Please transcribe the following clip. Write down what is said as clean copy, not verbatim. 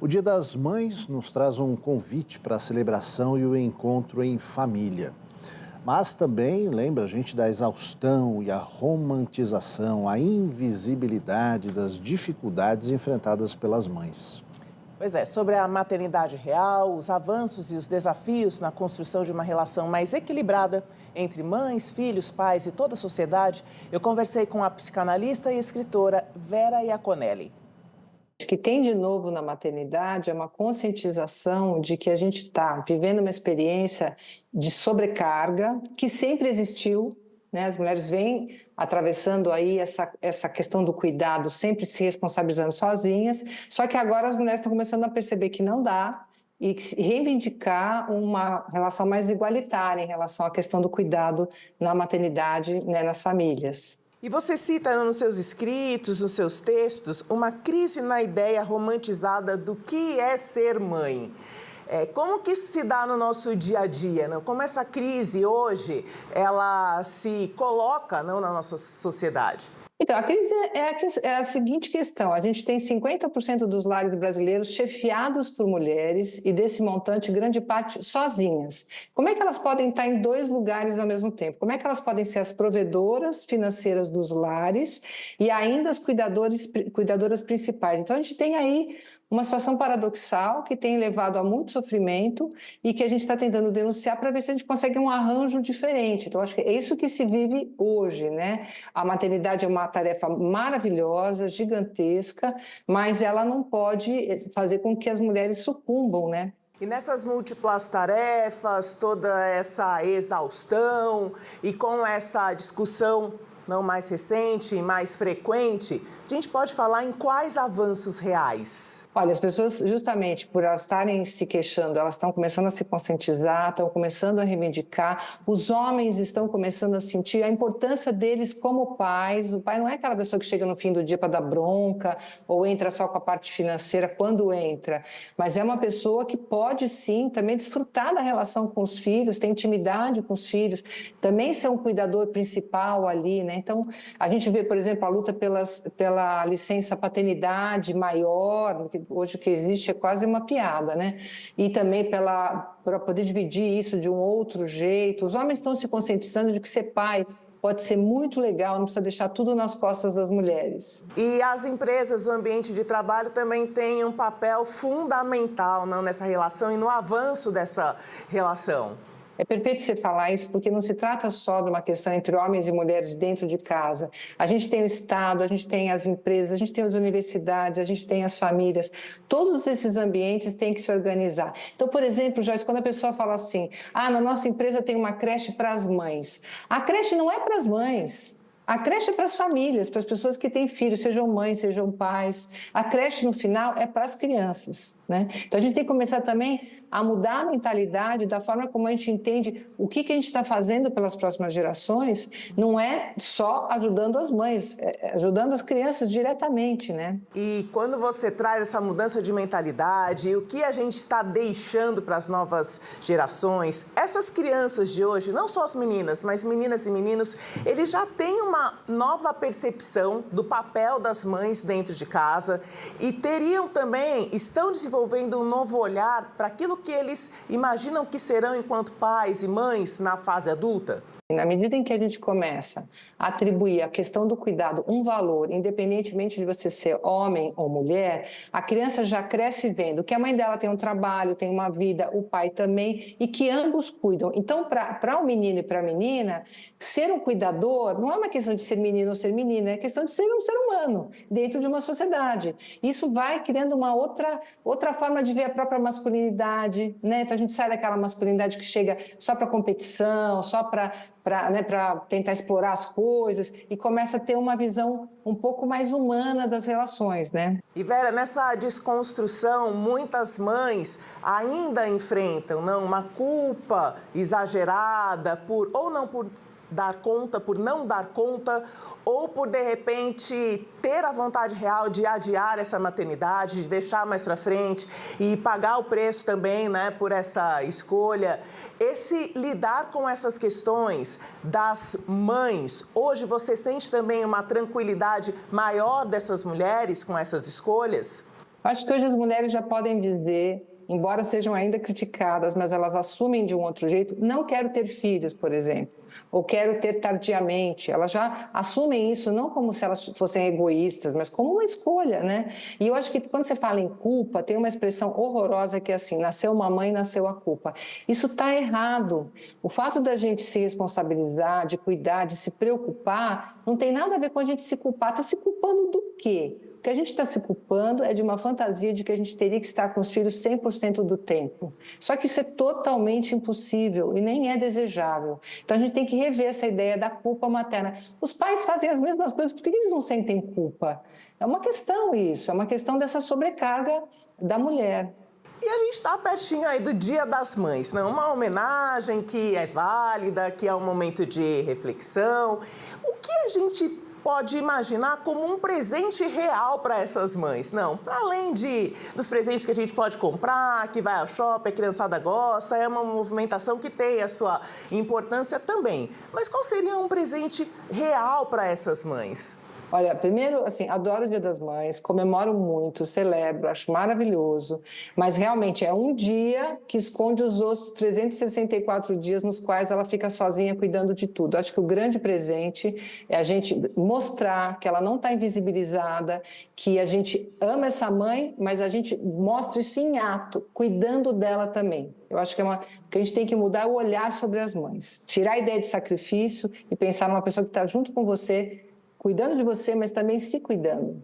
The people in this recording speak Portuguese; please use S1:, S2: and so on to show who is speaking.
S1: O Dia das Mães nos traz um convite para a celebração e o encontro em família. Mas também lembra a gente da exaustão e a romantização, a invisibilidade das dificuldades enfrentadas pelas mães.
S2: Pois é, sobre a maternidade real, os avanços e os desafios na construção de uma relação mais equilibrada entre mães, filhos, pais e toda a sociedade, eu conversei com a psicanalista e escritora Vera Iaconelli.
S3: O que tem de novo na maternidade é uma conscientização de que a gente está vivendo uma experiência de sobrecarga que sempre existiu, né? As mulheres vêm atravessando aí essa questão do cuidado, sempre se responsabilizando sozinhas, só que agora as mulheres estão começando a perceber que não dá e reivindicar uma relação mais igualitária em relação à questão do cuidado na maternidade, né, nas famílias.
S2: E você cita nos seus escritos, nos seus textos, uma crise na ideia romantizada do que é ser mãe. Como que isso se dá no nosso dia a dia? Não? Como essa crise hoje, ela se coloca não, na nossa sociedade?
S3: Então, a crise é a seguinte questão: a gente tem 50% dos lares brasileiros chefiados por mulheres e desse montante, grande parte sozinhas. Como é que elas podem estar em dois lugares ao mesmo tempo? Como é que elas podem ser as provedoras financeiras dos lares e ainda as cuidadoras principais? Então, a gente tem aí uma situação paradoxal que tem levado a muito sofrimento e que a gente está tentando denunciar para ver se a gente consegue um arranjo diferente. Então, acho que é isso que se vive hoje, né? A maternidade é uma tarefa maravilhosa, gigantesca, mas ela não pode fazer com que as mulheres sucumbam, né?
S2: E nessas múltiplas tarefas, toda essa exaustão e com essa discussão não mais recente e mais frequente, a gente pode falar em quais avanços reais?
S3: Olha, as pessoas, justamente por elas estarem se queixando, elas estão começando a se conscientizar, estão começando a reivindicar, os homens estão começando a sentir a importância deles como pais. O pai não é aquela pessoa que chega no fim do dia para dar bronca ou entra só com a parte financeira quando entra, mas é uma pessoa que pode sim também desfrutar da relação com os filhos, ter intimidade com os filhos, também ser um cuidador principal ali, né? Então, a gente vê, por exemplo, a luta pela licença paternidade maior, que hoje o que existe é quase uma piada, né? E também para poder dividir isso de um outro jeito. Os homens estão se conscientizando de que ser pai pode ser muito legal, não precisa deixar tudo nas costas das mulheres.
S2: E as empresas, o ambiente de trabalho também têm um papel fundamental não, nessa relação e no avanço dessa relação.
S3: É perfeito você falar isso, porque não se trata só de uma questão entre homens e mulheres dentro de casa. A gente tem o Estado, a gente tem as empresas, a gente tem as universidades, a gente tem as famílias. Todos esses ambientes têm que se organizar. Então, por exemplo, Joyce, quando a pessoa fala assim, na nossa empresa tem uma creche para as mães. A creche não é para as mães. A creche é para as famílias, para as pessoas que têm filhos, sejam mães, sejam pais. A creche, no final, é para as crianças, né? Então, a gente tem que começar também a mudar a mentalidade da forma como a gente entende o que a gente está fazendo pelas próximas gerações. Não é só ajudando as mães, é ajudando as crianças diretamente, né?
S2: E quando você traz essa mudança de mentalidade, o que a gente está deixando para as novas gerações, essas crianças de hoje, não só as meninas, mas meninas e meninos, eles já têm uma nova percepção do papel das mães dentro de casa e estão desenvolvendo um novo olhar para aquilo que eles imaginam que serão enquanto pais e mães na fase adulta?
S3: Na medida em que a gente começa a atribuir a questão do cuidado um valor, independentemente de você ser homem ou mulher, a criança já cresce vendo que a mãe dela tem um trabalho, tem uma vida, o pai também, e que ambos cuidam. Então, para o menino e para a menina, ser um cuidador não é uma questão de ser menino ou ser menina, é questão de ser um ser humano dentro de uma sociedade. Isso vai criando uma outra forma de ver a própria masculinidade, né? Então, a gente sai daquela masculinidade que chega só para competição, só para tentar explorar as coisas e começa a ter uma visão um pouco mais humana das relações, né?
S2: E Vera, nessa desconstrução, muitas mães ainda enfrentam uma culpa exagerada por não dar conta, ou por, de repente, ter a vontade real de adiar essa maternidade, de deixar mais para frente e pagar o preço também, né, por essa escolha. Esse lidar com essas questões das mães, hoje você sente também uma tranquilidade maior dessas mulheres com essas escolhas?
S3: Acho que hoje as mulheres já podem dizer, embora sejam ainda criticadas, mas elas assumem de um outro jeito, não quero ter filhos, por exemplo, ou quero ter tardiamente. Elas já assumem isso não como se elas fossem egoístas, mas como uma escolha, né? E eu acho que quando você fala em culpa, tem uma expressão horrorosa que é assim, nasceu uma mãe, nasceu a culpa. Isso está errado. O fato da gente se responsabilizar, de cuidar, de se preocupar, não tem nada a ver com a gente se culpar. Está se culpando do quê? O que a gente está se culpando é de uma fantasia de que a gente teria que estar com os filhos 100% do tempo. Só que isso é totalmente impossível e nem é desejável. Então, a gente tem que rever essa ideia da culpa materna. Os pais fazem as mesmas coisas, por que eles não sentem culpa? É uma questão isso, é uma questão dessa sobrecarga da mulher.
S2: E a gente está pertinho aí do Dia das Mães, né? Uma homenagem que é válida, que é um momento de reflexão. O que a gente pode imaginar como um presente real para essas mães? Não, para além dos presentes que a gente pode comprar, que vai ao shopping, a criançada gosta, é uma movimentação que tem a sua importância também. Mas qual seria um presente real para essas mães?
S3: Olha, primeiro, assim, adoro o Dia das Mães, comemoro muito, celebro, acho maravilhoso, mas realmente é um dia que esconde os outros 364 dias nos quais ela fica sozinha cuidando de tudo. Acho que o grande presente é a gente mostrar que ela não está invisibilizada, que a gente ama essa mãe, mas a gente mostra isso em ato, cuidando dela também. Eu acho que que a gente tem que mudar o olhar sobre as mães, tirar a ideia de sacrifício e pensar numa pessoa que está junto com você, cuidando de você, mas também se cuidando.